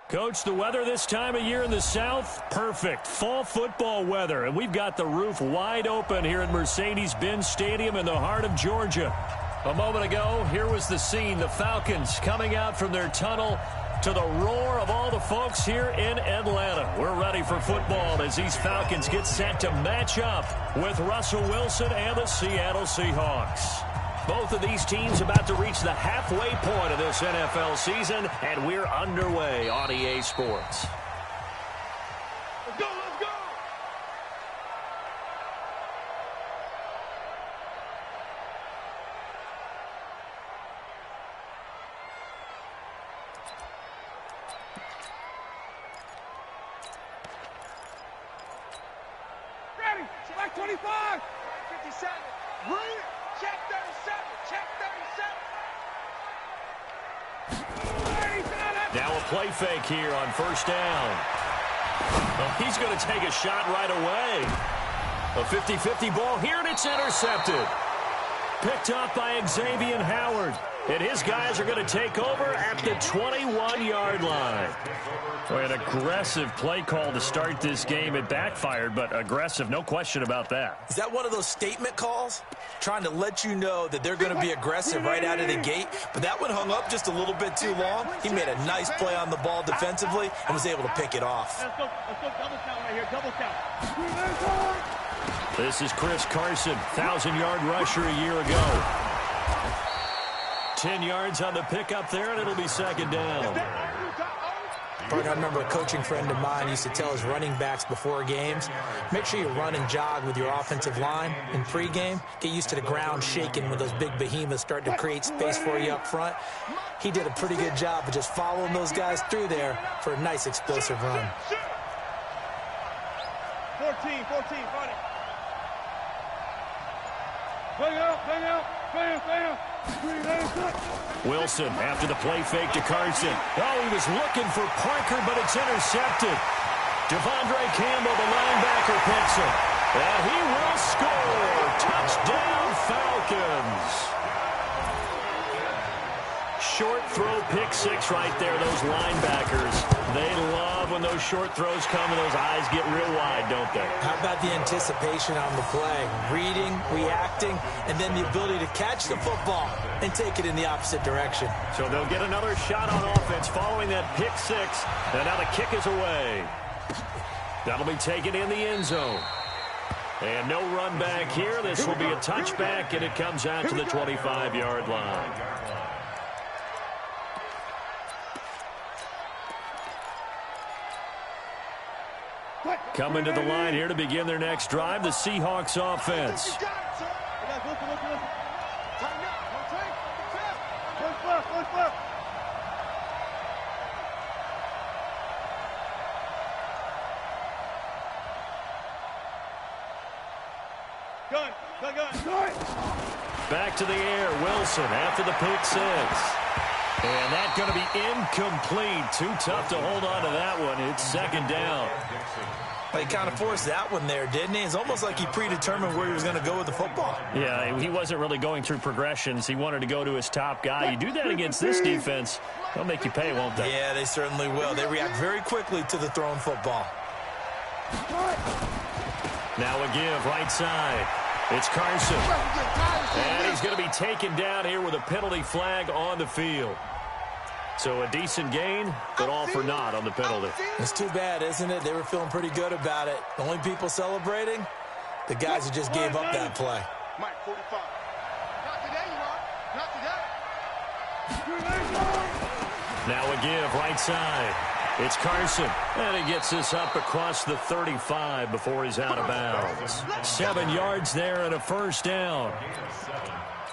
Coach, the weather this time of year in the South, perfect. Fall football weather, and we've got the roof wide open here at Mercedes-Benz Stadium in the heart of Georgia. A moment ago, here was the scene. The Falcons coming out from their tunnel to the roar of all the folks here in Atlanta. We're ready for football as these Falcons get set to match up with Russell Wilson and the Seattle Seahawks. Both of these teams about to reach the halfway point of this NFL season, and we're underway on EA Sports. Let's go, let's go! Ready, select 25, 57, read it. Check 37. Check 37. Now a play fake here on first down. Well, he's going to take a shot right away. A 50-50 ball here, and it's intercepted. Picked up by Xavier Howard. And his guys are going to take over at the 21-yard line. Boy, an aggressive play call to start this game. It backfired, but aggressive, no question about that. Is that one of those statement calls? Trying to let you know that they're going to be aggressive right out of the gate, but that one hung up just a little bit too long. He made a nice play on the ball defensively and was able to pick it off. Let's go double count right here, double count. This is Chris Carson, 1,000-yard rusher a year ago. 10 yards on the pickup there, and it'll be second down. I remember a coaching friend of mine used to tell his running backs before games, make sure you run and jog with your offensive line in pregame. Get used to the ground shaking when those big behemoths start to create space for you up front. He did a pretty good job of just following those guys through there for a nice explosive run. 14, funny. Bang out, bang out, bam, bam. Wilson after the play fake to Carson. Oh, he was looking for Parker, but it's intercepted. Devondre Campbell, the linebacker, picks him. And he will score. Touchdown, Falcons. Short throw, pick six right there, those linebackers. They love when those short throws come and those eyes get real wide, don't they? How about the anticipation on the play? Reading, reacting, and then the ability to catch the football and take it in the opposite direction. So they'll get another shot on offense following that pick six. And now the kick is away. That'll be taken in the end zone. And no run back here. This will be a touchback, and it comes out to the 25-yard line. Coming to the line here to begin their next drive, the Seahawks offense. Gun. Back to the air, Wilson after the pick six. And that's going to be incomplete. Too tough to hold on to that one. It's second down. He kind of forced that one there, didn't he? It's almost like he predetermined where he was going to go with the football. Yeah, he wasn't really going through progressions. He wanted to go to his top guy. You do that against this defense, they'll make you pay, won't they? Yeah, they certainly will. They react very quickly to the thrown football. Now a give, right side. It's Carson. And he's going to be taken down here with a penalty flag on the field. So a decent gain, but all for naught on the penalty. It's too bad, isn't it? They were feeling pretty good about it. The only people celebrating, the guys who just gave up that play. Mike, 45. Not today, you are. Not today. Now a give, right side. It's Carson, and he gets this up across the 35 before he's out of bounds. 7 yards there and a first down.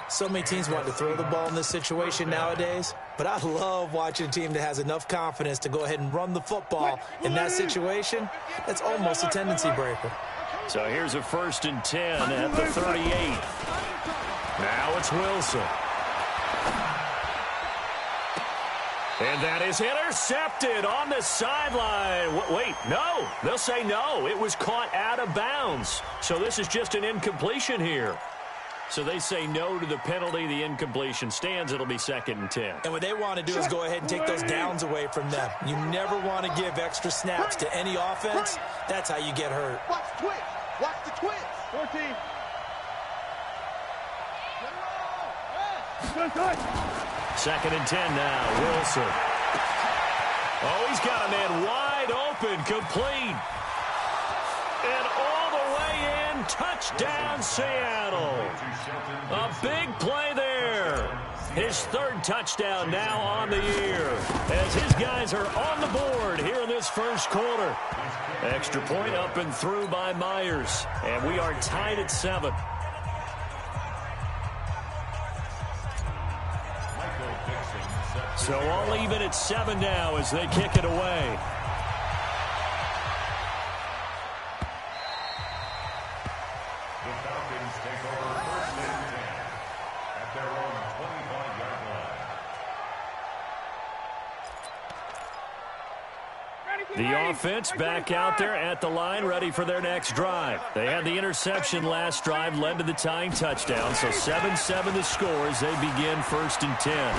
So many teams want to throw the ball in this situation nowadays, but I love watching a team that has enough confidence to go ahead and run the football in that situation. That's almost a tendency breaker. So here's a 1st and 10 at the 38. Now it's Wilson. And that is intercepted on the sideline. Wait, no. They'll say no. It was caught out of bounds. So this is just an incompletion here. So they say no to the penalty. The incompletion stands. It'll be 2nd and 10. And what they want to do is go ahead and take those downs away from them. You never want to give extra snaps to any offense. That's how you get hurt. Watch the twist. Watch the twist. 14. 2nd and 10 now. Wilson. Oh, he's got a man wide open. Complete. And all the way in. Touchdown, Seattle. A big play there. His 3rd touchdown now on the year as his guys are on the board here in this first quarter. Extra point up and through by Myers. And we are tied at 7. So all even at 7 now as they kick it away. The Falcons take over 1st and 10 at their own 25-yard line. The offense back out there at the line, ready for their next drive. They had the interception last drive, led to the tying touchdown. So 7-7 the score as they begin 1st and 10.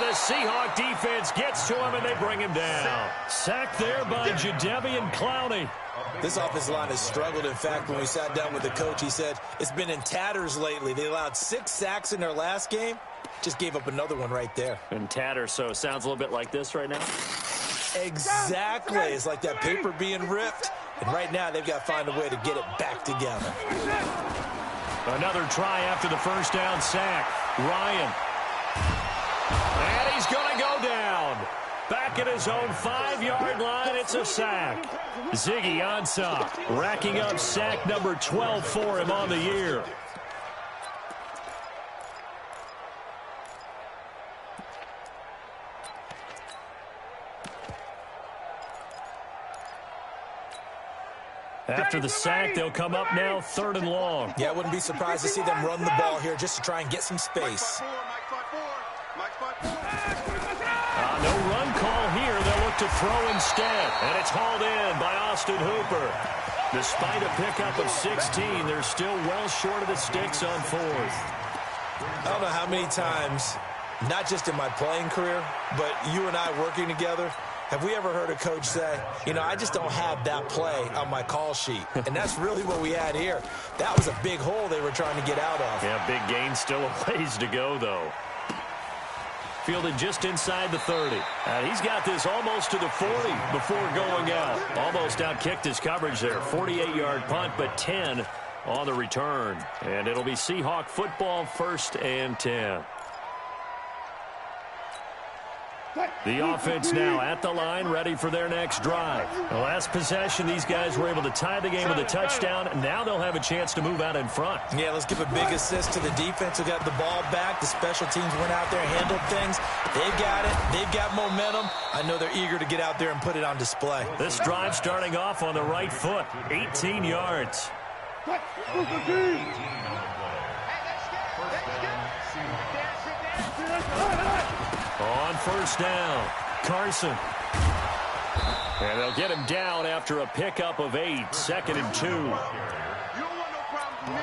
The Seahawk defense gets to him, and they bring him down. Sacked there by Jadeveon Clowney. This offensive line has struggled. In fact, when we sat down with the coach, he said it's been in tatters lately. They allowed 6 sacks in their last game. Just gave up another one right there. In tatters, so it sounds a little bit like this right now? Exactly. It's like that paper being ripped. And right now, they've got to find a way to get it back together. Another try after the first down sack. Ryan. And he's going to go down. Back at his own 5-yard line, it's a sack. Ziggy Ansah racking up sack number 12 for him on the year. After the sack, they'll come up now 3rd and long. Yeah, I wouldn't be surprised to see them run the ball here just to try and get some space. No run call here. They'll look to throw instead. And it's hauled in by Austin Hooper. Despite a pickup of 16, they're still well short of the sticks on 4th. I don't know how many times, not just in my playing career, but you and I working together, have we ever heard a coach say, you know, I just don't have that play on my call sheet? And that's really what we had here. That was a big hole they were trying to get out of. Yeah, big gain, still a ways to go, though. Fielded just inside the 30. And he's got this almost to the 40 before going out. Almost outkicked his coverage there. 48-yard punt, but 10 on the return. And it'll be Seahawk football 1st and 10. The offense now at the line, ready for their next drive. The last possession, these guys were able to tie the game with a touchdown. Now they'll have a chance to move out in front. Yeah, let's give a big assist to the defense who got the ball back. The special teams went out there and handled things. They've got it. They've got momentum. I know they're eager to get out there and put it on display. This drive starting off on the right foot, 18 yards. On 1st down, Carson. And they'll get him down after a pickup of 8, 2nd and 2.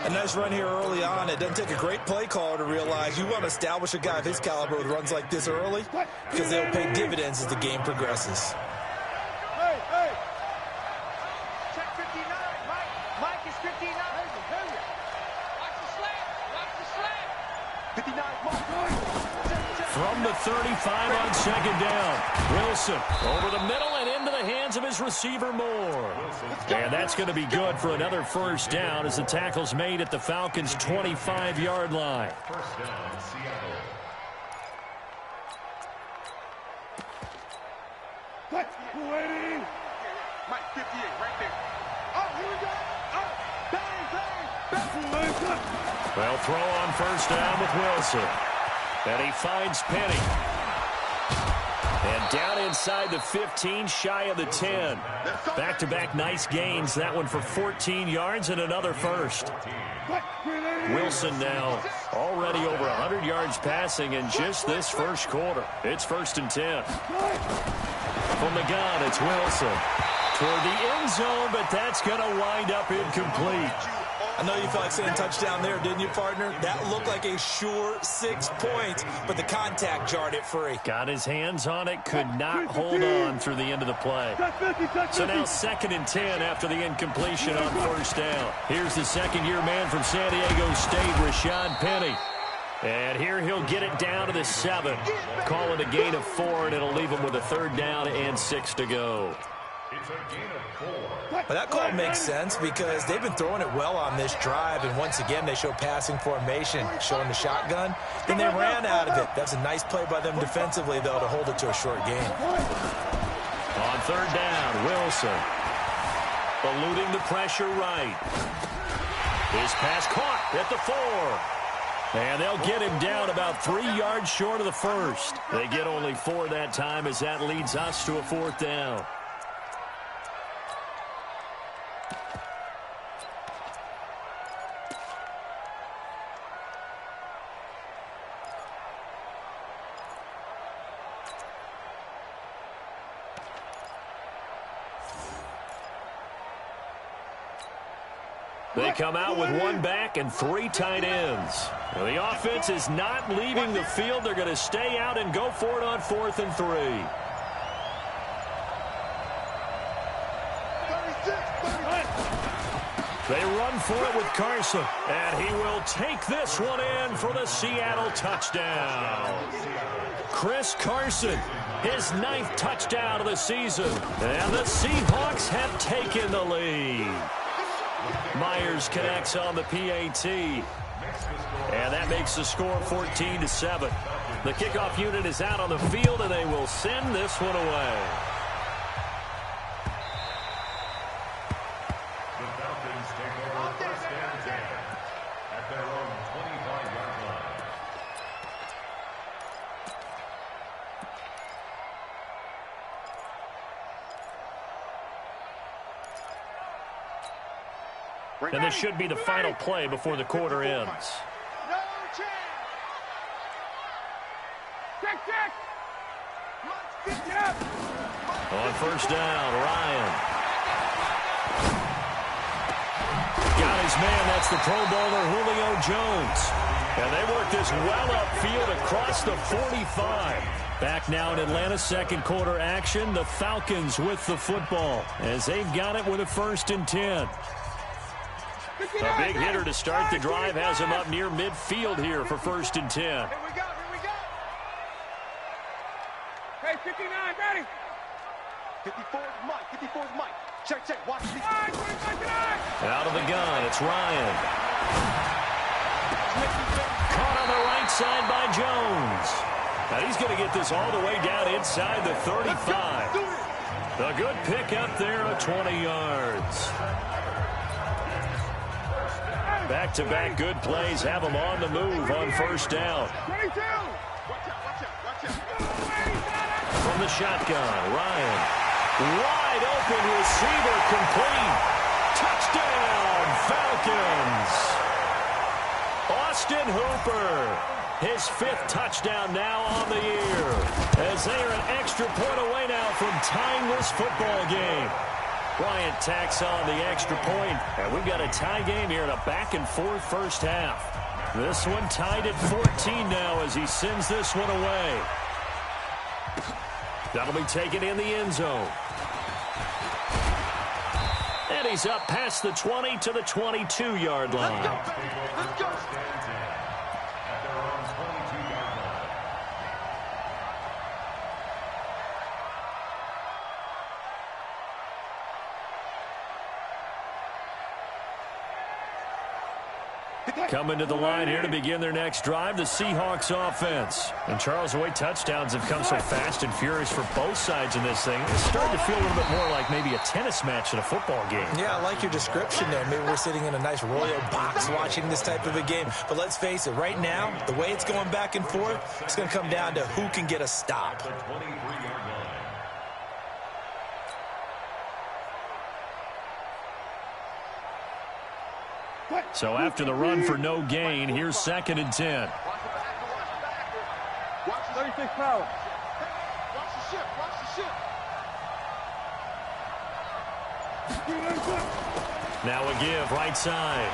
A nice run here early on. It doesn't take a great play caller to realize you want to establish a guy of his caliber with runs like this early because they'll pay dividends as the game progresses. Hey. Check 59. Mike is 59. Watch the slant. Watch the slant. 59. Mike. From the 35 on 2nd down. Wilson over the middle and into the hands of his receiver Moore. And that's going to be good for another 1st down as the tackle's made at the Falcons' 25-yard line. 1st down, Seattle. Waiting. Mike 58 right there. Oh, here we go. Oh, bang. Well, throw on 1st down with Wilson. And he finds Penny. And down inside the 15, shy of the 10. Back-to-back nice gains. That one for 14 yards and another 1st. Wilson now already over 100 yards passing in just this first quarter. It's 1st and 10. From the gun, it's Wilson. Toward the end zone, but that's going to wind up incomplete. I know you felt like saying touchdown there, didn't you, partner? That looked like a sure 6 points, but the contact jarred it free. Got his hands on it, could not hold on through the end of the play. So now 2nd and 10 after the incompletion on first down. Here's the second-year man from San Diego State, Rashad Penny. And here he'll get it down to the 7. Call it a gain of 4, and it'll leave him with a 3rd down and 6 to go. It's a gain of 4. Well, that call makes sense because they've been throwing it well on this drive, and once again they show passing formation, showing the shotgun. Then they ran out of it. That's a nice play by them defensively, though, to hold it to a short gain. On 3rd down, Wilson eluding the pressure right. His pass caught at the 4. And they'll get him down about 3 yards short of the 1st. They get only 4 that time as that leads us to a 4th down. They come out with 1 back and 3 tight ends. Well, the offense is not leaving the field. They're going to stay out and go for it on 4th and 3. They run for it with Carson, and he will take this one in for the Seattle touchdown. Chris Carson, his 9th touchdown of the season, and the Seahawks have taken the lead. Myers connects on the PAT, and that makes the score 14-7. The kickoff unit is out on the field, and they will send this one away. The Falcons take over 1st and 10 at their own 25-yard line. And this should be the final play before the quarter ends. No chance. Check. On 1st down, Ryan. Got his man. That's the Pro Bowler Julio Jones. And they work this well upfield across the 45. Back now in Atlanta's 2nd quarter action. The Falcons with the football as they've got it with a 1st and 10. A big hitter to start the drive has him up near midfield here for 1st and 10. Here we go. Hey, 59, ready? 54 is Mike. 54 is Mike. Check. Watch this. Out of the gun, it's Ryan. Caught on the right side by Jones. Now he's going to get this all the way down inside the 35. A good pick up there of 20 yards. Back-to-back good plays have them on the move on 1st down. 22. Watch out. From the shotgun, Ryan. Wide open receiver complete. Touchdown, Falcons. Austin Hooper, his 5th touchdown now on the year. As they are an extra point away now from tying this football game. Bryant tacks on the extra point, and we've got a tie game here in a back-and-forth 1st half. This one tied at 14 now as he sends this one away. That'll be taken in the end zone. And he's up past the 20 to the 22-yard line. Let's go. At their own 22-yard line. Coming to the line here to begin their next drive, the Seahawks offense. And Charles, the way touchdowns have come so fast and furious for both sides in this thing, it's starting to feel a little bit more like maybe a tennis match in a football game. Yeah, I like your description there. Maybe we're sitting in a nice royal box watching this type of a game. But let's face it, right now, the way it's going back and forth, it's going to come down to who can get a stop. The 23-yard line. So after the run for no gain, here's 2nd and 10. Watch 36 power. Watch the ship. Now a give right side.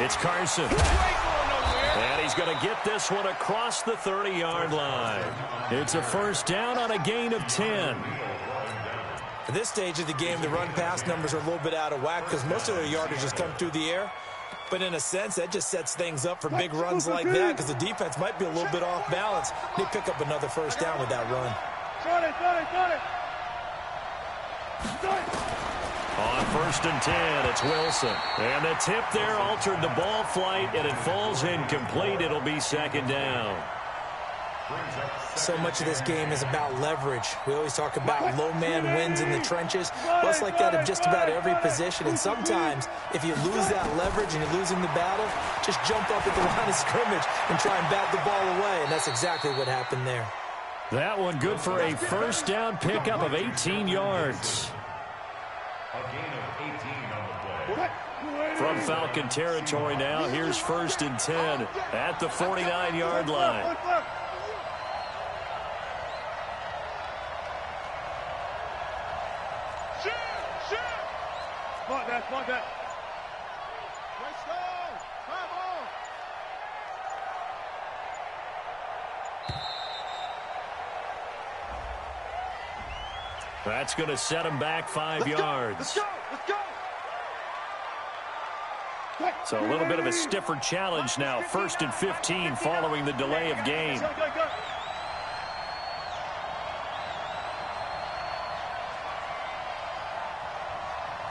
It's Carson. And he's going to get this one across the 30-yard line. It's a first down on a gain of 10. At this stage of the game, the run-pass numbers are a little bit out of whack because most of their yardage has come through the air. But in a sense, that just sets things up for big runs like that because the defense might be a little bit off balance. They pick up another first down with that run. On 1st and 10, it's Wilson. And the tip there altered the ball flight, and it falls incomplete. It'll be 2nd down. So much of this game is about leverage. We always talk about low man wins in the trenches. Well, it's like that in just about every position. And sometimes, if you lose that leverage and you're losing the battle, just jump up at the line of scrimmage and try and bat the ball away. And that's exactly what happened there. That one good for a first down pickup of 18 yards. A gain of 18 on the play. From Falcon territory now, here's 1st and 10 at the 49-yard line. Smart back. Let's go. Come on. That's going to set him back 5 yards. Let's go. So a little bit of a stiffer challenge now. 1st and 15 following the delay of game. Go.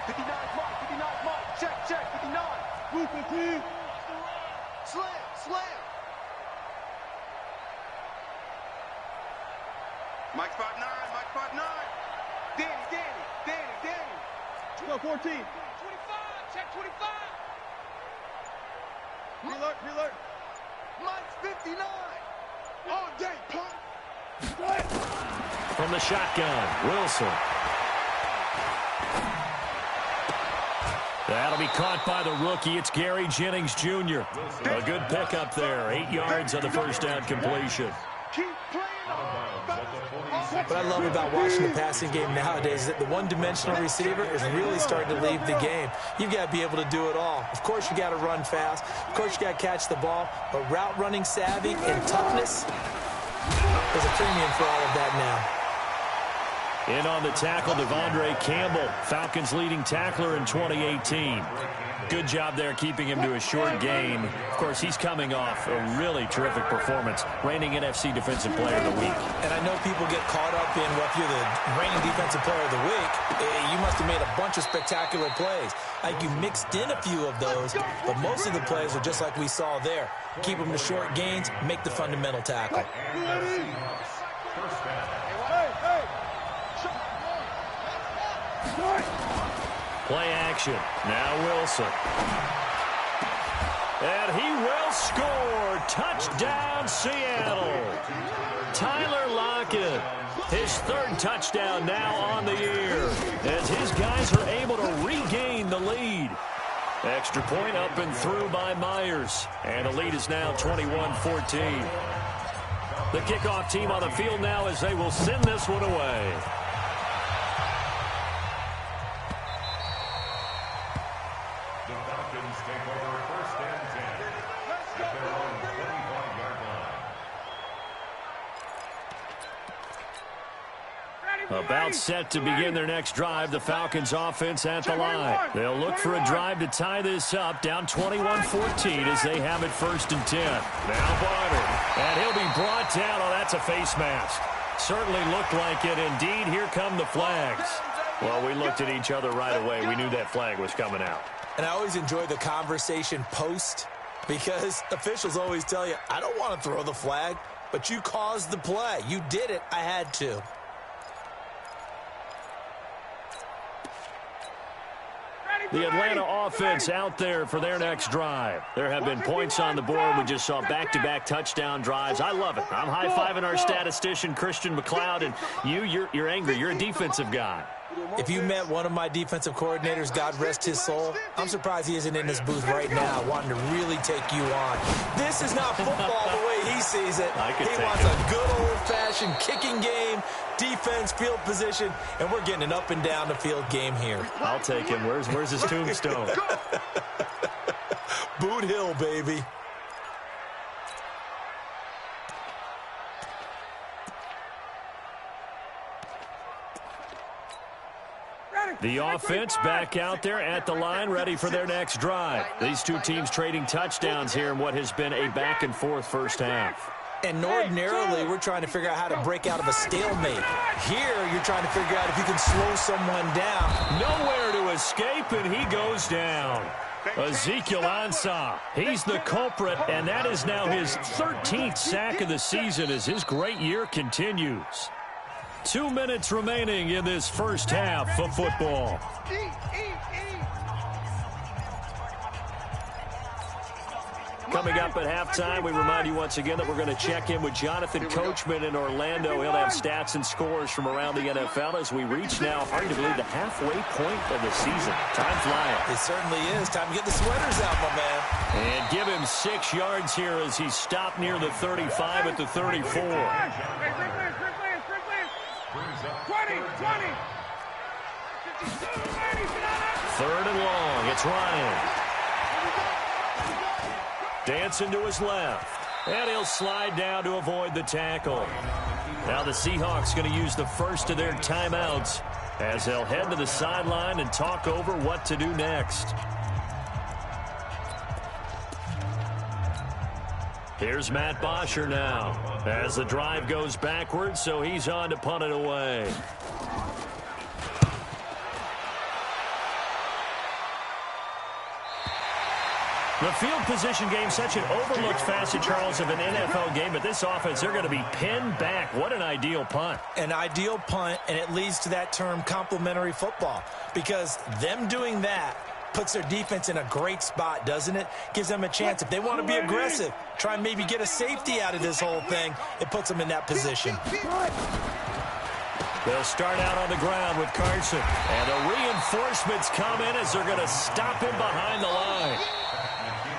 59, Mike. Check. 59. Move 15. Slam. Mike 5'9. Danny. Go 14. 25. Check 25. Reload. Mike's 59. All day, punk. From the shotgun, Wilson. That'll be caught by the rookie. It's Gary Jennings Jr. A good pickup there. 8 yards on the first down completion. Keep playing on. What I love about watching the passing game nowadays is that the one-dimensional receiver is really starting to leave the game. You've got to be able to do it all. Of course, you got to run fast. Of course, you got to catch the ball. But route running savvy and toughness, there's a premium for all of that now. In on the tackle, Devondre Campbell, Falcons' leading tackler in 2018. Good job there keeping him to a short gain. Of course, he's coming off a really terrific performance, reigning NFC Defensive Player of the Week. And I know people get caught up in, well, if you're the reigning Defensive Player of the Week, you must have made a bunch of spectacular plays. I think you mixed in a few of those, but most of the plays are just like we saw there. Keep them to short gains, make the fundamental tackle. Play action. Now Wilson. And he will score. Touchdown, Seattle. Tyler Lockett. His 3rd touchdown now on the year as his guys are able to regain the lead. Extra point up and through by Myers. And the lead is now 21-14. The kickoff team on the field now as they will send this one away. About set to begin their next drive, the Falcons offense at the line. They'll look for a drive to tie this up, down 21-14 as they have it 1st and 10. Now Barner, and he'll be brought down. Oh, that's a face mask. Certainly looked like it. Indeed, here come the flags. Well, we looked at each other right away. We knew that flag was coming out. And I always enjoy the conversation post because officials always tell you, I don't want to throw the flag, but you caused the play. You did it. I had to. The Atlanta offense out there for their next drive. There have been points on the board. We just saw back-to-back touchdown drives. I love it. I'm high-fiving our statistician, Christian McLeod, and you're angry. You're a defensive guy. If you met one of my defensive coordinators, God rest his soul, I'm surprised he isn't in this booth right now wanting to really take you on. This is not football the way he sees it. He wants a good old-fashioned possession kicking game, defense, field position, and we're getting an up and down the field game here. I'll take him. Where's his tombstone? Boot Hill, baby. The offense back out there at the line, ready for their next drive. These two teams trading touchdowns here in what has been a back-and-forth first half. And ordinarily, we're trying to figure out how to break out of a stalemate. Here, you're trying to figure out if you can slow someone down. Nowhere to escape, and he goes down. Ezekiel Ansah, he's the culprit, and that is now his 13th sack of the season as his great year continues. 2 minutes remaining in this first half of football. Coming up at halftime, we remind you once again that we're going to check in with Jonathan Coachman in Orlando. He'll have stats and scores from around the NFL as we reach now, arguably, the halfway point of the season. Time flying. It certainly is. Time to get the sweaters out, my man. And give him 6 yards here as he stopped near the 35 at the 34. 3rd and long. It's Ryan. Dancing to his left. And he'll slide down to avoid the tackle. Now the Seahawks going to use the first of their timeouts as they'll head to the sideline and talk over what to do next. Here's Matt Bosher now as the drive goes backwards, so he's on to punt it away. The field position game, such an overlooked facet, Charles, of an NFL game. But this offense, they're going to be pinned back. What an ideal punt. An ideal punt, and it leads to that term complementary football. Because them doing that puts their defense in a great spot, doesn't it? Gives them a chance. If they want to be aggressive, try and maybe get a safety out of this whole thing, it puts them in that position. They'll start out on the ground with Carson. And the reinforcements come in as they're going to stop him behind the line.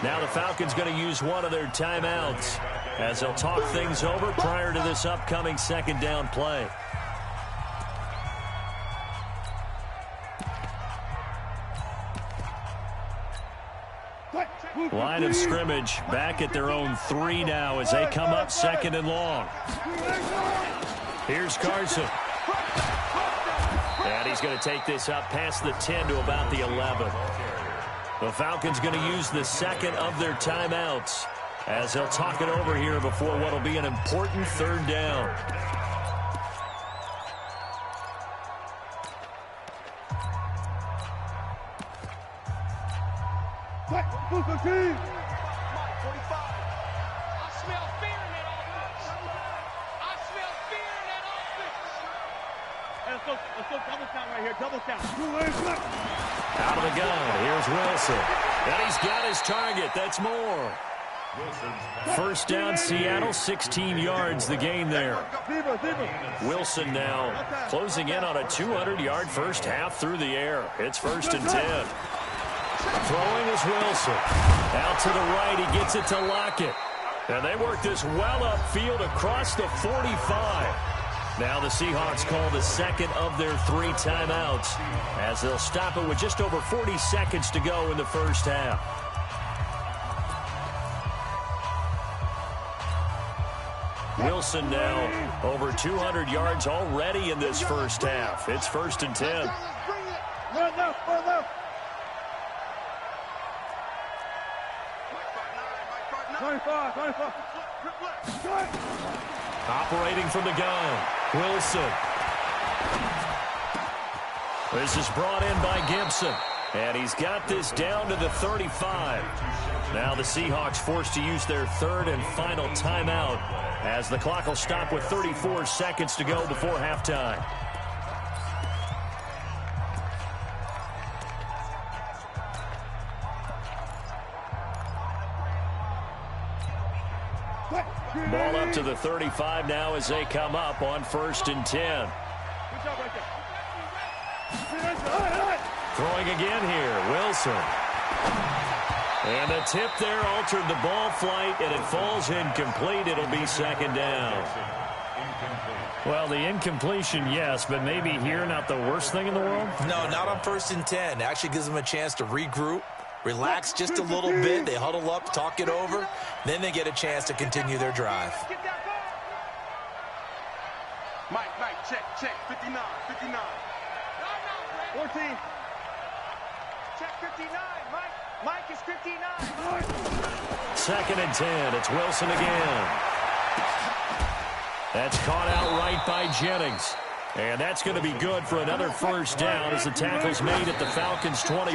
Now the Falcons going to use one of their timeouts as they'll talk things over prior to this upcoming second down play. Line of scrimmage back at their own 3 now as they come up 2nd and long. Here's Carson. And he's going to take this up past the 10 to about the 11. The Falcons going to use the second of their timeouts as they'll talk it over here before what will be an important 3rd down. Let's go double count right here, double count. Out of the gun, here's Wilson. And he's got his target, that's more. First down, Seattle, 16 yards the gain there. Wilson now closing in on a 200-yard first half through the air. It's 1st and 10. Throwing is Wilson. Out to the right, he gets it to Lockett. And they work this well upfield across the 45. Now the Seahawks call the second of their 3 timeouts as they'll stop it with just over 40 seconds to go in the first half. Wilson now over 200 yards already in this first half. It's 1st and 10. Run left. 25. Operating from the gun, Wilson. This is brought in by Gibson. And he's got this down to the 35. Now the Seahawks forced to use their 3rd and final timeout as the clock will stop with 34 seconds to go before halftime. Ball up to the 35 now as they come up on 1st and 10. Throwing again here, Wilson. And the tip there altered the ball flight, and it falls incomplete. It'll be 2nd down. Well, the incompletion, yes, but maybe here not the worst thing in the world? No, not on 1st and 10. Actually gives them a chance to regroup, relax just a little bit. They huddle up, talk it over. Then they get a chance to continue their drive. Mike, check, 59, 59. 14. Check 59, Mike is 59. 2nd and 10. It's Wilson again. That's caught out right by Jennings. And that's going to be good for another first down as the tackle's made at the Falcons' 21.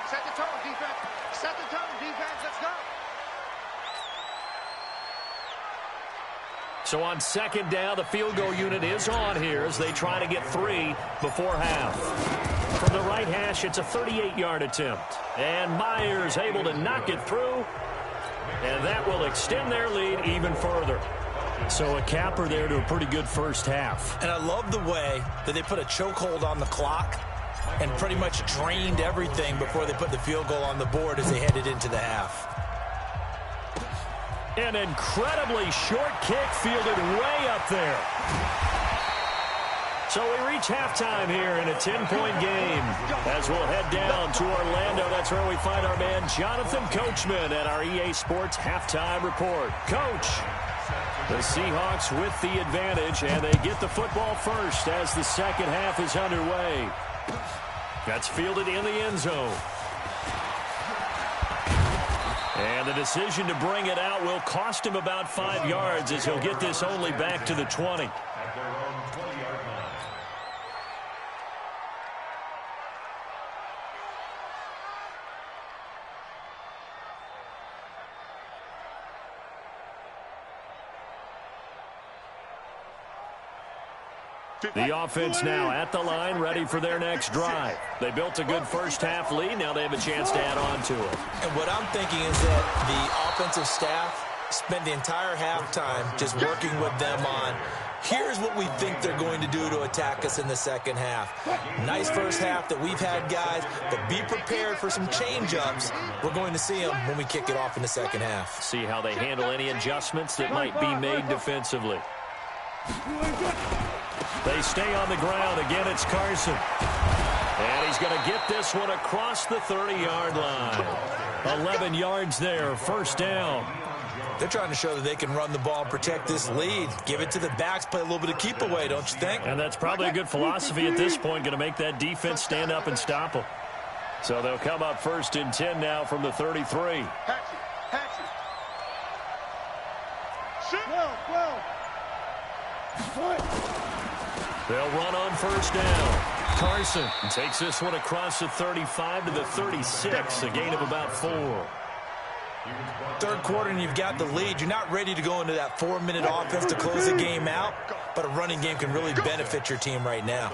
Set the tone, defense. Set the tone, defense. Let's go. So on 2nd down, the field goal unit is on here as they try to get 3 before half. From the right hash, it's a 38-yard attempt. And Myers able to knock it through. And that will extend their lead even further. So a capper there to a pretty good first half. And I love the way that they put a chokehold on the clock and pretty much drained everything before they put the field goal on the board as they headed into the half. An incredibly short kick fielded way up there. So we reach halftime here in a 10-point game. As we'll head down to Orlando, that's where we find our man Jonathan Coachman at our EA Sports Halftime Report. Coach, the Seahawks with the advantage, and they get the football first as the second half is underway. That's fielded in the end zone. And the decision to bring it out will cost him about 5 yards as he'll get this only back to the 20. The offense now at the line, ready for their next drive. They built a good first half lead. Now they have a chance to add on to it. And what I'm thinking is that the offensive staff spent the entire halftime just working with them on, here's what we think they're going to do to attack us in the second half. Nice first half that we've had, guys, but be prepared for some change-ups. We're going to see them when we kick it off in the second half. See how they handle any adjustments that might be made defensively. They stay on the ground. Again, it's Carson. And he's going to get this one across the 30-yard line. 11 yards there, first down. They're trying to show that they can run the ball and protect this lead. Give it to the backs, play a little bit of keep away, don't you think? And that's probably a good philosophy at this point, going to make that defense stand up and stop them. So they'll come up 1st and 10 now from the 33. They'll run on first down. Carson takes this one across the 35 to the 36, a gain of about 4. Third quarter and you've got the lead. You're not ready to go into that 4-minute offense to close the game out, but a running game can really benefit your team right now.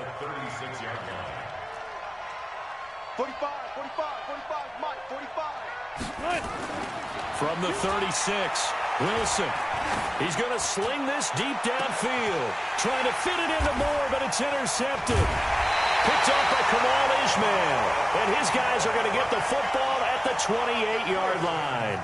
45, Mike, 45. From the 36, Wilson. He's going to sling this deep downfield. Trying to fit it into Moore, but it's intercepted. Picked off by Kamal Ishmael. And his guys are going to get the football at the 28-yard line.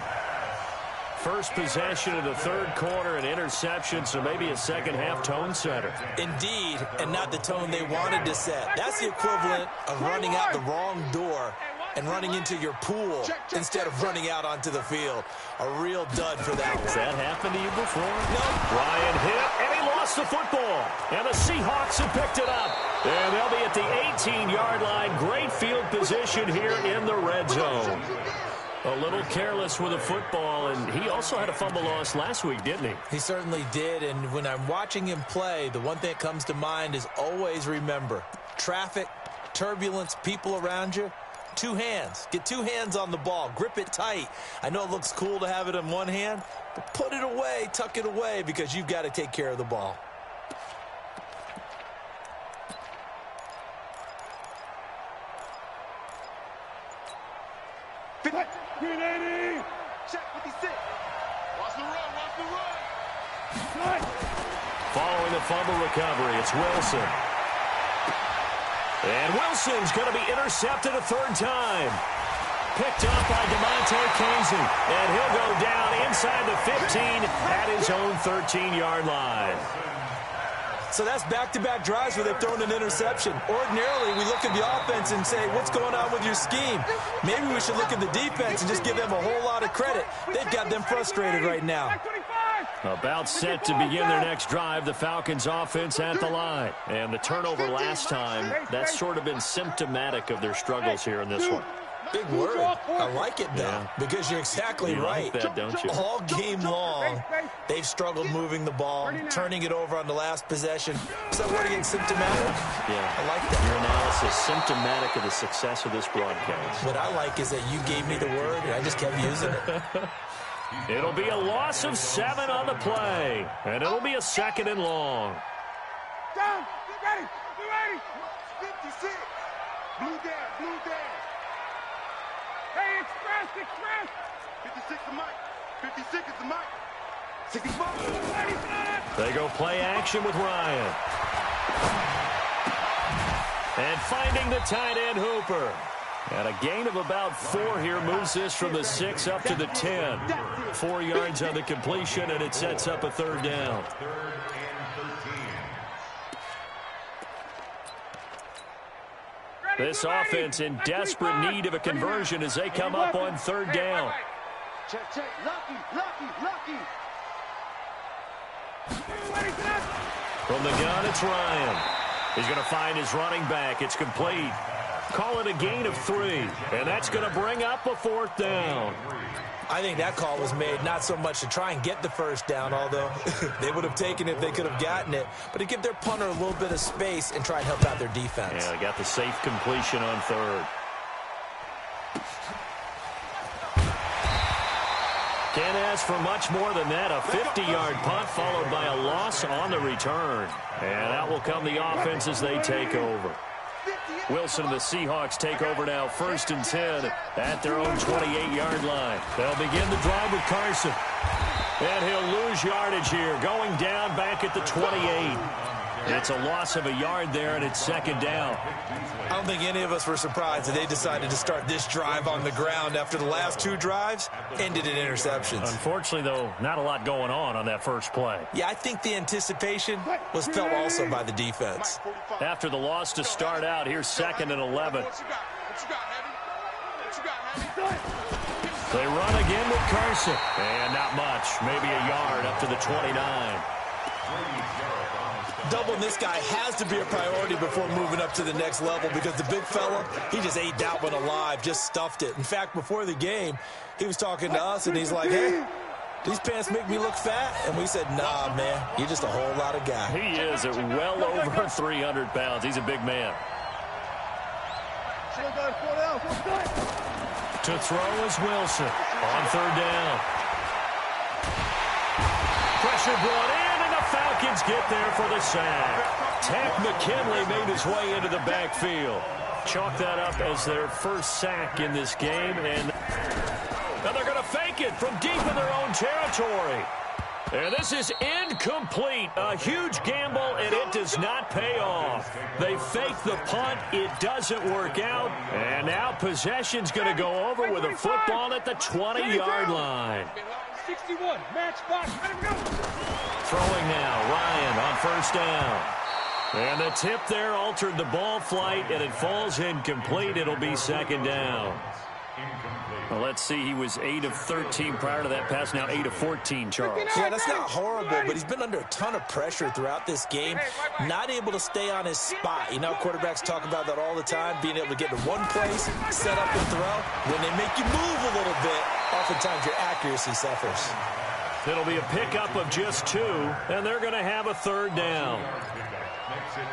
First possession of the third quarter, an interception, so maybe a second-half tone setter. Indeed, and not the tone they wanted to set. That's the equivalent of running out the wrong door and running into your pool instead of running out onto the field. A real dud for that one. Has that happened to you before? No. Ryan hit, and he lost the football. And the Seahawks have picked it up. And they'll be at the 18-yard line. Great field position here in the red zone. A little careless with the football, and he also had a fumble loss last week, didn't he? He certainly did, and when I'm watching him play, the one thing that comes to mind is always remember, traffic, turbulence, people around you, 2 hands. Get 2 hands on the ball. Grip it tight. I know it looks cool to have it in one hand, but put it away, tuck it away, because you've got to take care of the ball. Check 56. Watch the run. Following the fumble recovery, it's Wilson. And Wilson's going to be intercepted a third time. picked up by DeMonte Casey. And he'll go down inside the 15 at his own 13-yard line. So that's back-to-back drives where they've thrown an interception. Ordinarily, we look at the offense and say, what's going on with your scheme? Maybe we should look at the defense and just give them a whole lot of credit. They've got them frustrated right now. About set to begin their next drive, the Falcons offense at the line. And the turnover last time, that's sort of been symptomatic of their struggles here in this one. Big word. I like it, though, because you're exactly right. Like that, don't you? All game long, they've struggled moving the ball, turning it over on the last possession. Is that word again, symptomatic? Yeah. I like that. Your analysis, symptomatic of the success of this broadcast. What I like is that you gave me the word, and I just kept using it. It'll be a loss of 7 on the play, and it'll be a 2nd and long. Down, get ready, get ready. 56, blue down. Hey, express. 56 is Mike. 56 is the Mike. 65. They go play action with Ryan. And finding the tight end Hooper. And a gain of about 4 here moves this from the 6 up to the 10. 4 yards on the completion, and it sets up a 3rd down. This offense in desperate need of a conversion as they come up on 3rd down. Check. Lucky. From the gun, it's Ryan. He's going to find his running back. It's complete. Call it a gain of 3, and that's going to bring up a 4th down. I think that call was made not so much to try and get the 1st down, although they would have taken it if they could have gotten it, but to give their punter a little bit of space and try and help out their defense. Yeah, they got the safe completion on 3rd. Can't ask for much more than that. A 50-yard punt followed by a loss on the return. And out will come the offense as they take over. Wilson and the Seahawks take over now, 1st and 10 at their own 28-yard line. They'll begin the drive with Carson. And he'll lose yardage here, going down back at the 28. It's a loss of a yard there, and it's 2nd down. I don't think any of us were surprised that they decided to start this drive on the ground after the last 2 drives ended in interceptions. Unfortunately, though, not a lot going on that first play. Yeah, I think the anticipation was felt also by the defense. After the loss to start out, here's 2nd and 11. They run again with Carson. And not much, maybe a yard up to the 29. Doubling this guy has to be a priority before moving up to the next level because the big fella, he just ate that one alive, just stuffed it. In fact, before the game, he was talking to us, and he's like, hey, these pants make me look fat? And we said, nah, man, you're just a whole lot of guy. He is at well over 300 pounds. He's a big man. To throw is Wilson on 3rd down. Pressure brought in. Falcons get there for the sack. Tank McKinley made his way into the backfield. Chalk that up as their first sack in this game. And now they're going to fake it from deep in their own territory. And this is incomplete. A huge gamble, and it does not pay off. They fake the punt. It doesn't work out. And now possession's going to go over with a football at the 20-yard line. 61, match box, let him go. Throwing now, Ryan on 1st down. And the tip there altered the ball flight, and it falls incomplete. It'll be 2nd down. Well, let's see. He was 8 of 13 prior to that pass. Now 8 of 14, Charles. Yeah, that's not horrible, but he's been under a ton of pressure throughout this game. Not able to stay on his spot. You know, quarterbacks talk about that all the time, being able to get to one place, set up and throw. When they make you move a little bit, oftentimes your accuracy suffers. It'll be a pickup of just 2, and they're going to have a 3rd down.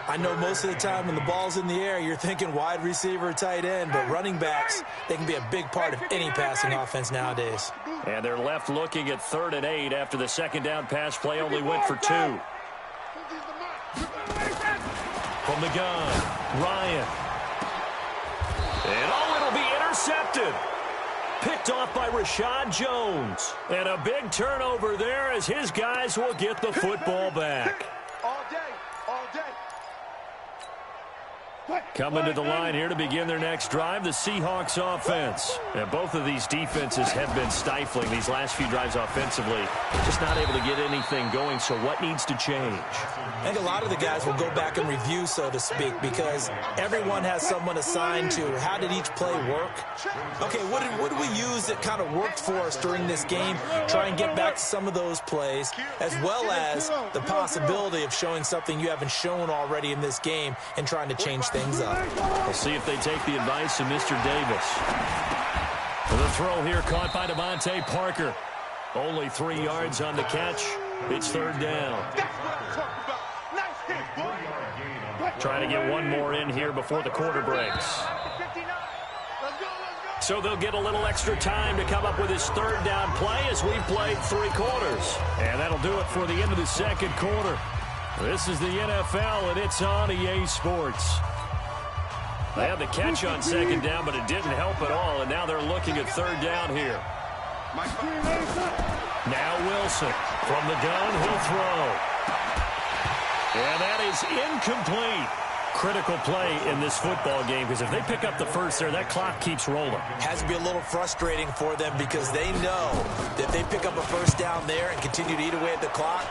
I know most of the time when the ball's in the air, you're thinking wide receiver, tight end, but running backs, they can be a big part of any passing offense nowadays. And they're left looking at 3rd and 8 after the 2nd down pass play only went for 2. From the gun, Ryan. And it'll be intercepted. Picked off by Rashad Jones. And a big turnover there as his guys will get the football back. All day, all day. Coming to the line here to begin their next drive, the Seahawks offense. And both of these defenses have been stifling these last few drives offensively. Just not able to get anything going, so what needs to change? I think a lot of the guys will go back and review, so to speak, because everyone has someone assigned to how did each play work. Okay, what did we use that kind of worked for us during this game? Try and get back to some of those plays, as well as the possibility of showing something you haven't shown already in this game and trying to change things up. We'll see if they take the advice of Mr. Davis. The throw here caught by Devontae Parker. Only 3 yards on the catch. It's third down. Trying to get one more in here before the quarter breaks. So they'll get a little extra time to come up with his third down play as we've played 3 quarters. And that'll do it for the end of the second quarter. This is the NFL, and it's on EA Sports. They had the catch on second down, but it didn't help at all, and now they're looking at third down here. Now Wilson from the gun, he'll throw. And that is incomplete. Critical play in this football game, because if they pick up the first there, that clock keeps rolling. Has to be a little frustrating for them because they know that if they pick up a first down there and continue to eat away at the clock,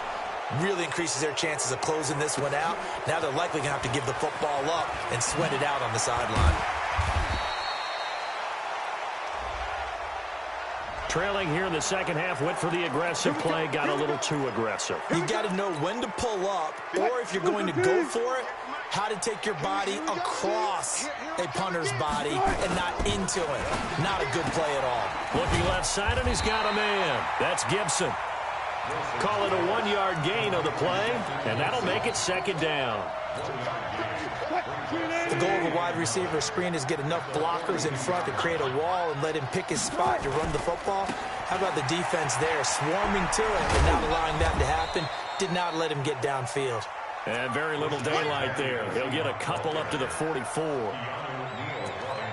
really increases their chances of closing this one out. Now they're likely going to have to give the football up and sweat it out on the sideline. Trailing here in the second half, went for the aggressive play, got a little too aggressive. You got to know when to pull up, or if you're going to go for it, how to take your body across a punter's body and not into it. Not a good play at all. Looking left side, and he's got a man. That's Gibson. Call it a 1-yard gain of the play, and that'll make it second down. The goal of a wide receiver screen is get enough blockers in front to create a wall and let him pick his spot to run the football. How about the defense there, swarming to it and not allowing that to happen? Did not let him get downfield. And very little daylight there. He'll get a couple up to the 44.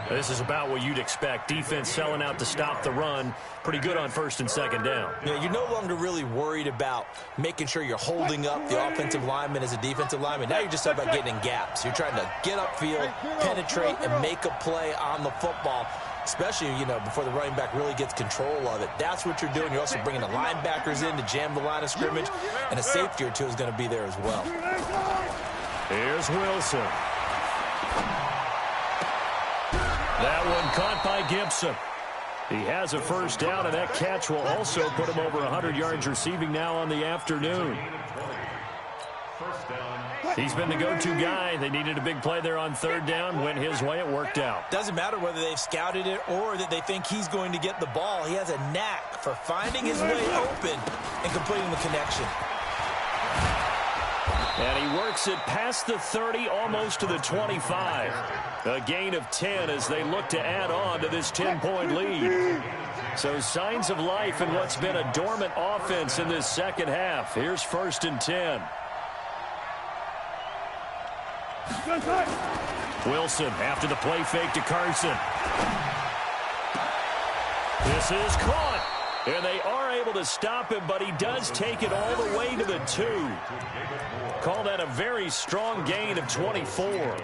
This is about what you'd expect. Defense selling out to stop the run. Pretty good on first and second down. Yeah, you're no longer really worried about making sure you're holding up the offensive lineman as a defensive lineman. Now you're just talking about getting in gaps. You're trying to get upfield, penetrate, and make a play on the football, especially, before the running back really gets control of it. That's what you're doing. You're also bringing the linebackers in to jam the line of scrimmage, and a safety or two is going to be there as well. Here's Wilson. That one caught by Gibson. He has a first down, and that catch will also put him over 100 yards receiving now on the afternoon. He's been the go-to guy. They needed a big play there on third down. Went his way. It worked out. Doesn't matter whether they've scouted it or that they think he's going to get the ball. He has a knack for finding his way open and completing the connection. And he works it past the 30, almost to the 25. A gain of 10 as they look to add on to this 10-point lead. So signs of life in what's been a dormant offense in this second half. Here's first and 10. Wilson after the play fake to Carson. This is caught. And they are able to stop him, but he does take it all the way to the 2. Call that a very strong gain of 24.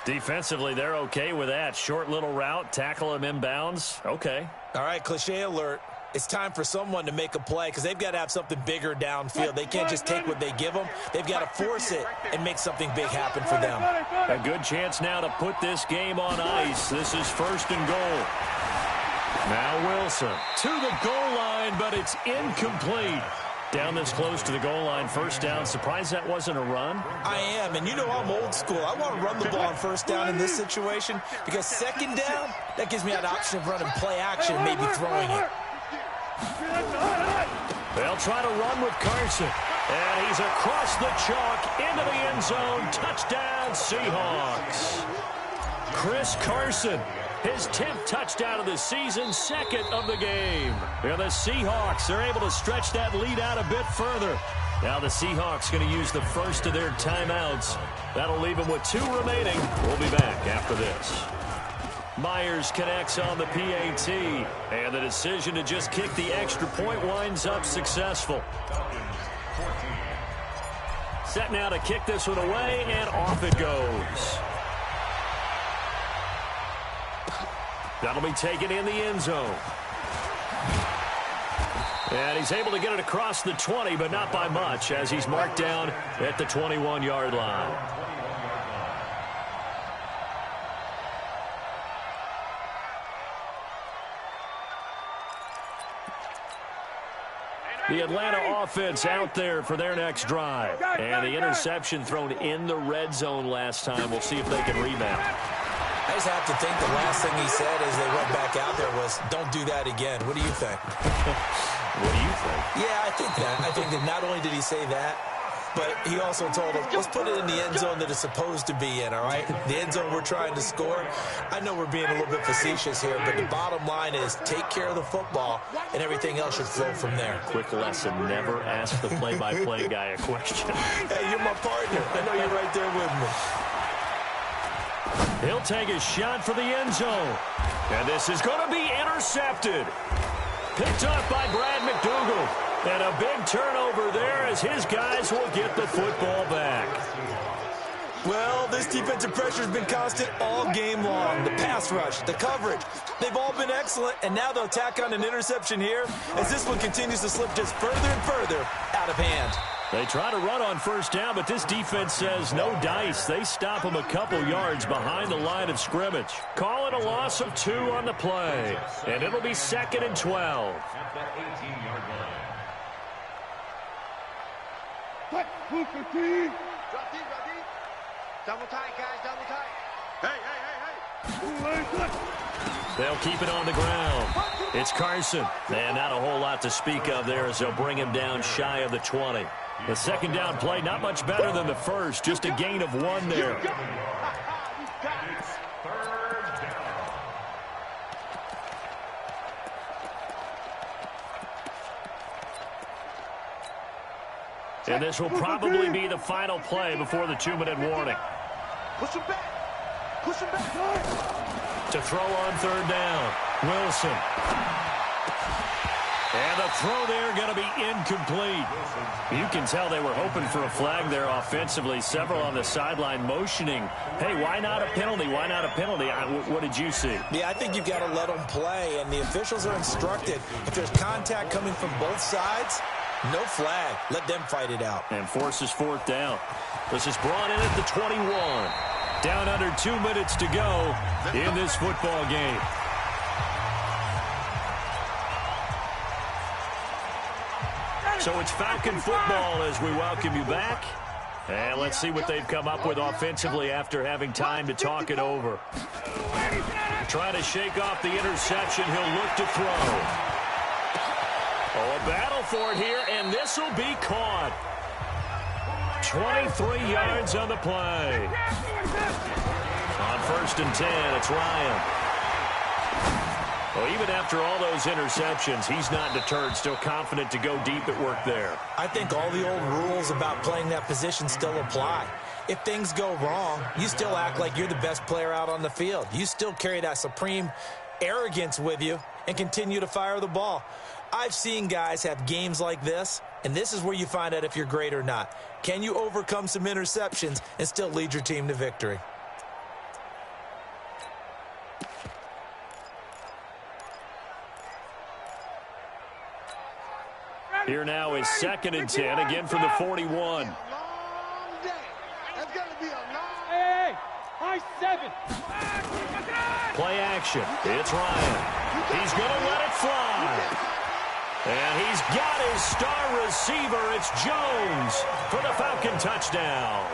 Defensively, they're okay with that. Short little route, tackle him inbounds. Okay. All right, cliche alert. It's time for someone to make a play because they've got to have something bigger downfield. They can't just take what they give them. They've got to force it and make something big happen for them. A good chance now to put this game on ice. This is first and goal. Now Wilson to the goal line, but it's incomplete. Down this close to the goal line, first down. Surprised that wasn't a run? I am, and I'm old school. I want to run the ball on first down in this situation because second down, that gives me an option of running play action and maybe throwing it. They'll try to run with Carson. And he's across the chalk into the end zone. Touchdown, Seahawks. Chris Carson, his 10th touchdown of the season, second of the game. And the Seahawks are able to stretch that lead out a bit further. Now the Seahawks going to use the first of their timeouts. That'll leave them with 2 remaining. We'll be back after this. Myers connects on the PAT, and the decision to just kick the extra point winds up successful. Set now to kick this one away, and off it goes. That'll be taken in the end zone. And he's able to get it across the 20, but not by much, as he's marked down at the 21-yard line. The Atlanta offense out there for their next drive. And the interception thrown in the red zone last time. We'll see if they can rebound. I just have to think the last thing he said as they went back out there was, don't do that again. What do you think? What do you think? Yeah, I think that not only did he say that, but he also told them, let's put it in the end zone that it's supposed to be in, all right? The end zone we're trying to score. I know we're being a little bit facetious here, but the bottom line is take care of the football, and everything else should flow from there. Quick lesson, never ask the play-by-play guy a question. Hey, you're my partner. I know you're right there with me. He'll take a shot for the end zone. And this is going to be intercepted. Picked up by Brad McDougal. And a big turnover there as his guys will get the football back. Well, this defensive pressure has been constant all game long. The pass rush, the coverage, they've all been excellent, and now they'll tack on an interception here as this one continues to slip just further and further out of hand. They try to run on first down, but this defense says no dice. They stop them a couple yards behind the line of scrimmage. Call it a loss of 2 on the play, and it'll be 2nd and 12. At the 18-yard line. Drop deep. Double tight, guys, double tight. Hey. They'll keep it on the ground. It's Carson. And not a whole lot to speak of there as they'll bring him down shy of the 20. The second down play, not much better than the first. Just a gain of 1 there. It's 3rd down. And this will probably be the final play before the 2-minute warning. Push him back. Push him back. To throw on 3rd down, Wilson. And the throw there going to be incomplete. You can tell they were hoping for a flag there offensively. Several on the sideline motioning, hey, why not a penalty? Why not a penalty? What did you see? Yeah, I think you've got to let them play, and the officials are instructed if there's contact coming from both sides, no flag. Let them fight it out. And forces 4th down. This is brought in at the 21. Down under 2 minutes to go in this football game. So it's Falcon football as we welcome you back. And let's see what they've come up with offensively after having time to talk it over. Trying to shake off the interception. He'll look to throw. Oh, a battle for it here, and this will be caught. 23 yards on the play. On 1st and 10, it's Ryan. Well, even after all those interceptions, he's not deterred, still confident to go deep at work there. I think all the old rules about playing that position still apply. If things go wrong, you still act like you're the best player out on the field. You still carry that supreme arrogance with you and continue to fire the ball. I've seen guys have games like this, and this is where you find out if you're great or not. Can you overcome some interceptions and still lead your team to victory? Here now is 2nd and 10, again from the 41. Hey, high 7. Play action. It's Ryan. He's going to let it fly. And he's got his star receiver. It's Jones for the Falcon touchdown.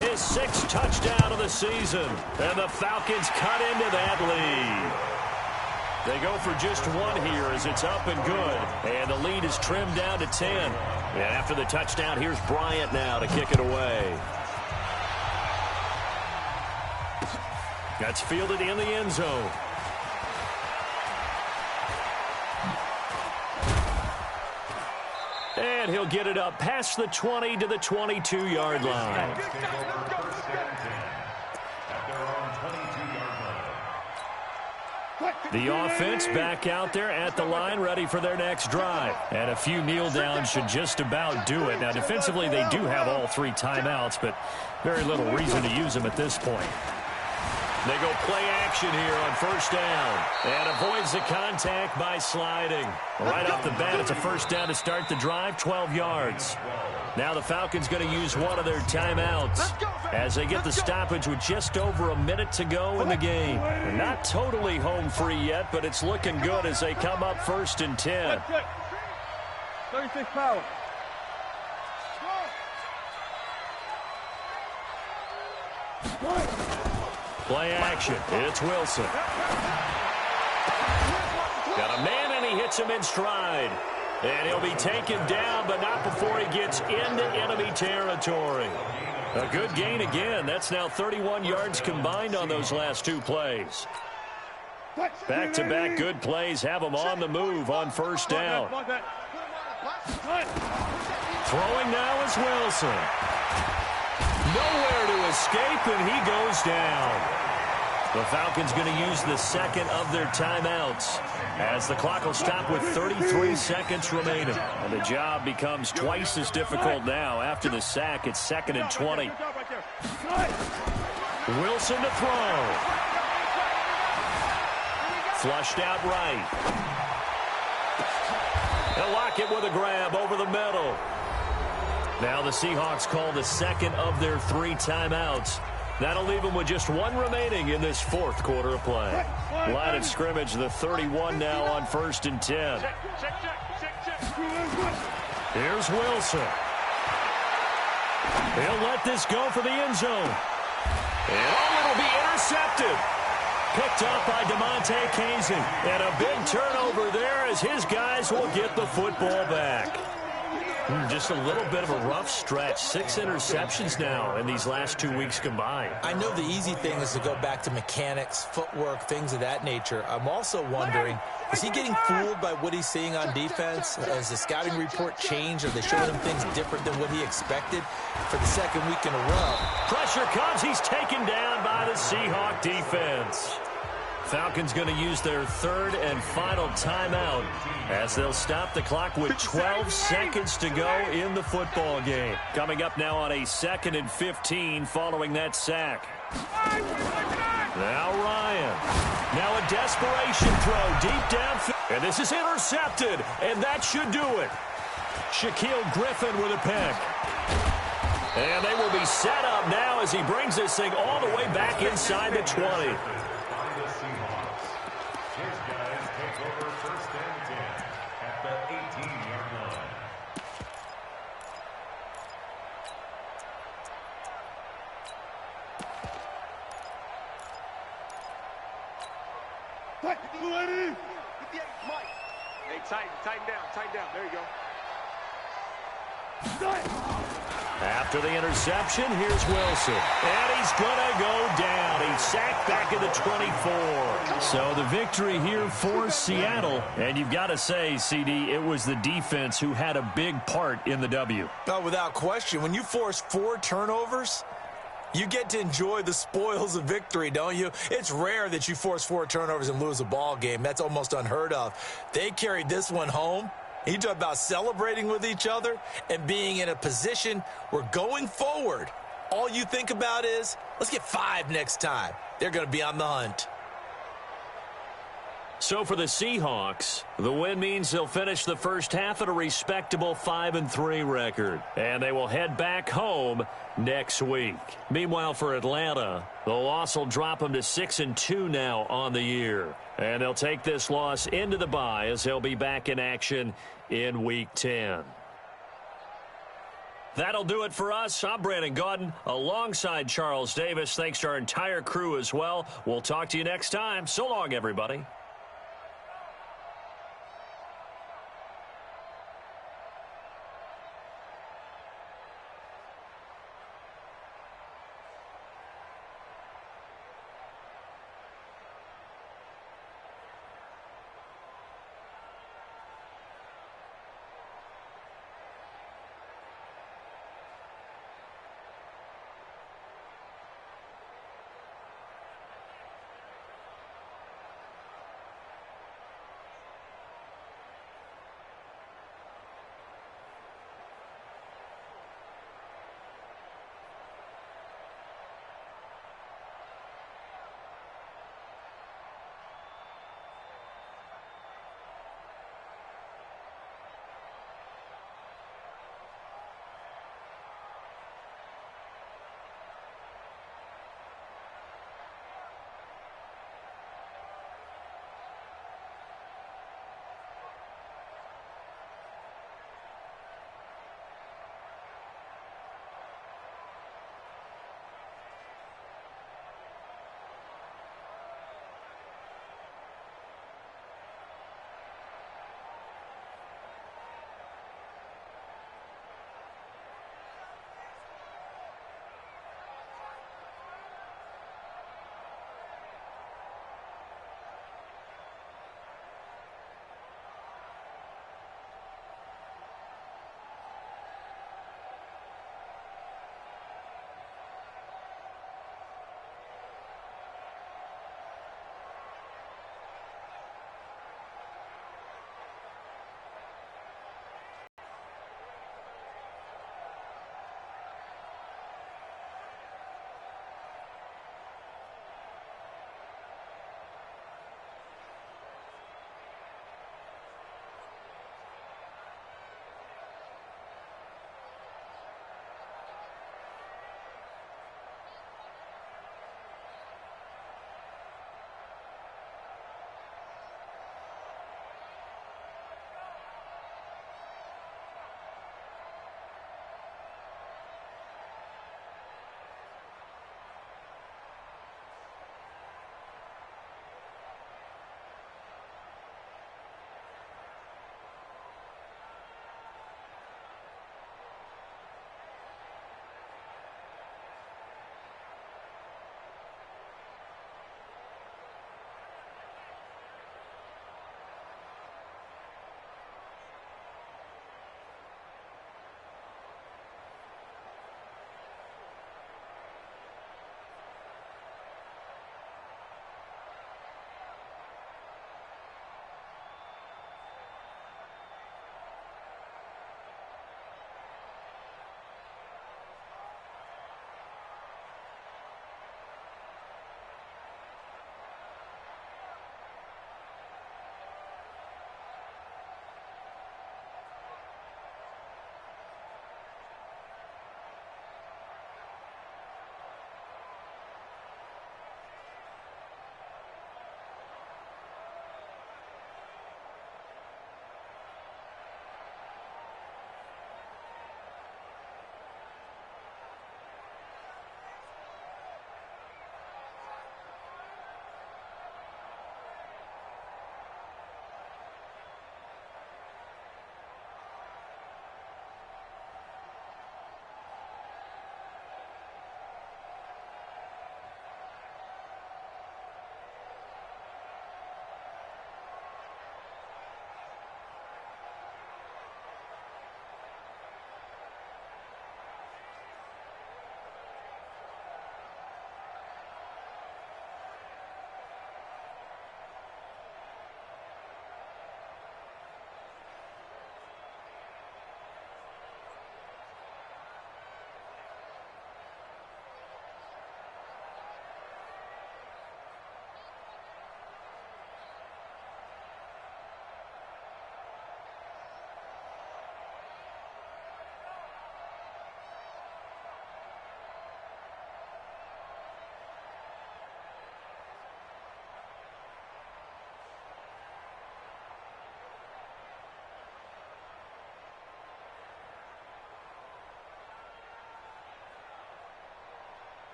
His 6th touchdown of the season. And the Falcons cut into that lead. They go for just 1 here as it's up and good. And the lead is trimmed down to 10. And after the touchdown, here's Bryant now to kick it away. That's fielded in the end zone. And he'll get it up past the 20 to the 22-yard line. The offense back out there at the line, ready for their next drive. And a few kneel downs should just about do it. Now, defensively, they do have all 3 timeouts, but very little reason to use them at this point. They go play action here on first down. And avoids the contact by sliding. Right off the bat, it's a first down to start the drive, 12 yards. Now the Falcons going to use one of their timeouts as they get the stoppage with just over a minute to go in the game. They're not totally home free yet, but it's looking good as they come up first and 10. 36 power. Play action. It's Wilson. Got a man, and he hits him in stride. And he'll be taken down, but not before he gets into enemy territory. A good gain again. That's now 31 yards combined on those last 2 plays. Back-to-back good plays have him on the move on first down. Throwing now is Wilson. Nowhere to escape, and he goes down. The Falcons going to use the second of their timeouts as the clock will stop with 33 seconds remaining. And the job becomes twice as difficult now after the sack. It's 2nd and 20. Wilson to throw. Flushed out right. And Lockett with a grab over the middle. Now the Seahawks call the second of their 3 timeouts. That'll leave them with just 1 remaining in this 4th quarter of play. Line of scrimmage, the 31 now on first and 10. Here's Wilson. He'll let this go for the end zone. And it'll be intercepted. Picked up by DeMonte Casey. And a big turnover there as his guys will get the football back. Just a little bit of a rough stretch. 6 interceptions now in these last 2 weeks combined. I know the easy thing is to go back to mechanics, footwork, things of that nature. I'm also wondering, is he getting fooled by what he's seeing on defense? Has the scouting report changed? Are they showing him things different than what he expected for the 2nd week in a row? Pressure comes. He's taken down by the Seahawk defense. Falcons going to use their 3rd and final timeout as they'll stop the clock with 12 seconds to go in the football game. Coming up now on a 2nd and 15 following that sack. Now Ryan. Now a desperation throw deep downfield. And this is intercepted, and that should do it. Shaquille Griffin with a pick. And they will be set up now as he brings this thing all the way back inside the 20. Hey, tighten down. There you go. After the interception, here's Wilson. And he's going to go down. He's sacked back at the 24. So the victory here for Seattle. And you've got to say, CD, it was the defense who had a big part in the W. Oh, without question. When you force 4 turnovers, you get to enjoy the spoils of victory, don't you? It's rare that you force 4 turnovers and lose a ball game. That's almost unheard of. They carried this one home. You talk about celebrating with each other and being in a position where going forward, all you think about is, let's get 5 next time. They're going to be on the hunt. So for the Seahawks, the win means they'll finish the first half at a respectable 5-3 record. And they will head back home next week. Meanwhile, for Atlanta, the loss will drop them to 6-2 now on the year. And they'll take this loss into the bye as they'll be back in action in Week 10. That'll do it for us. I'm Brandon Gaudin alongside Charles Davis. Thanks to our entire crew as well. We'll talk to you next time. So long, everybody.